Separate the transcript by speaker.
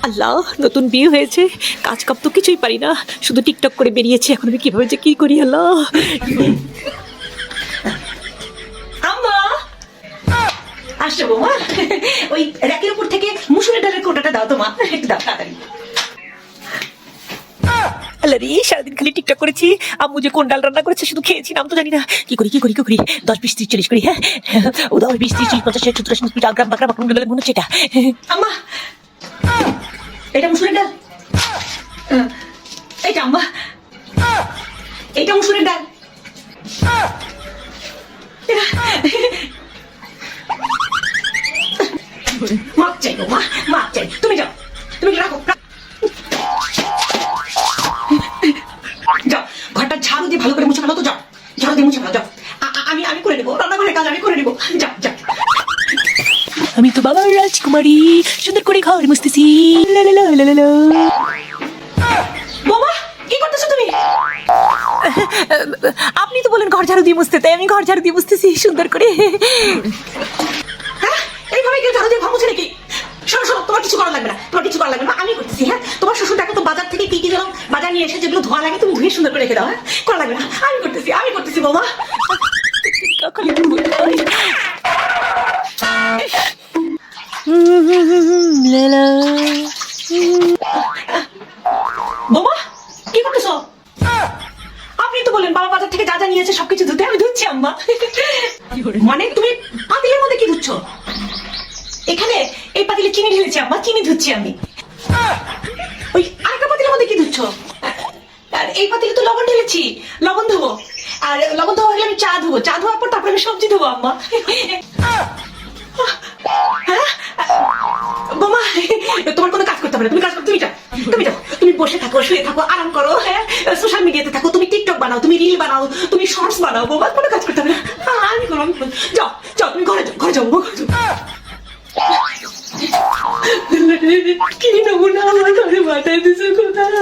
Speaker 1: আল্লাহ, নতুন বিয়ে হয়েছে, কাজ কাপ তো কিছুই পারি না, শুধু টিকটক করে বেরিয়েছে। এখন আমি কিভাবে যে কি করি আল্লাহ।
Speaker 2: আম্মা আসছো বৌমা? ওই র্যাকের উপর থেকে মুসুরের ডালের কোটাটা দাও তো মা, একটু দাও তাড়াতাড়ি।
Speaker 1: আল্লাহ রে, সারাদিন খালি টিকটক করেছি। আম্মু যে কোন ডাল রান্না করেছে শুধু খেয়েছি, নাম তো জানি না। কি করি 10, 20, 30, 40 করি। হ্যাঁ ও 10, 20, 30, 40, 50, 60, 70, 80, গ্রাম বাকরা বাকরা মনে হচ্ছে এটা।
Speaker 2: আম্মা এটা মুসুরের ডাল, এইটা আম্মা, এইটা মুসুরের ডাল। মাপ চাই বৌমা, মাপ চাই। তুমি যাও, তুমি রাখো। যাও, ঘরটা ঝাড়ু দিয়ে ভালো করে মুছে ফেলো তো, যাও ঝাড়ু দিয়ে মুছে ফেলো, যাও। আমি আমি করে নেবো, রান্নাঘরের কাজ আমি করে নেবো, যাও যাও।
Speaker 1: আমি তো বাবার রাজকুমারী, সুন্দর করে ঘর মুছতেছি। লা লা লা লা লা লা।
Speaker 2: বৌমা কি করতেছো তুমি?
Speaker 1: আপনি তো বলেন ঘর ঝাড়ু দিয়ে মুছতে, তাই আমি ঘর ঝাড়ু দিয়ে মুছতেছি সুন্দর করে।
Speaker 2: হ্যাঁ, এইভাবে কেউ ঝাড়ু দিয়ে ঘর মুছে নাকি? শোনো শোনো, তোমার কিছু করা লাগবে না, তোমার কিছু করা লাগবে না, আমি করতেছি। হ্যাঁ, তোমার শ্বশুর দেখো তো বাজার থেকে কি কি যেন বাজার নিয়ে এসে, যেগুলো ধোয়া লাগে তুমি ধুয়ে সুন্দর করে রেখে দাও। হ্যাঁ, করা লাগবে না, আমি করতেছি, আমি করতেছি বৌমা।
Speaker 1: কখনই ভুল হয়। লা লা।
Speaker 2: বৌমা কি করতেছো? আপনি তো বলেন বাবা বাজার থেকে যা যা নিয়েছে সবকিছু ধুতে, আমি ধুচ্ছি আম্মা। মানে তুমি পাতিলের মধ্যে কি ধুচ্ছ? এখানে এই পাতিলে চিনি ঢেলেছি আম্মা, চিনি ধুচ্ছি আমি। ওই আরেকটা পাতিলের মধ্যে কি ধুচ্ছ? আর এই পাতিলে তো লবণ ঢেলেছি, লবণ ধোবো। আর লবণ ধোয়া হলে আমি চা ধোবো, চা ধোয়ার পর তারপরে আমি সবজি ধোবো আম্মা। হ্যাঁ বোমা, তোমার কোনো কাজ করতে হবে না, তুমি কাজ করো, তুমি যাও, তুমি যাও, তুমি বসে থাকো, শুয়ে থাকো, আরাম করো। হ্যাঁ, সোশ্যাল মিডিয়াতে থাকো, তুমি টিকটক বানাও, তুমি রিল বানাও, তুমি শর্টস বানাও, বোমা কোনো কাজ করতে হবে না। আমি করবো, আমি করবো। যাও যাও, তুমি ঘরে যাও, ঘরে যাও, ঘরে যাও। কি নমুনা আমার ঘরে মাথায় দিছো কোথায়?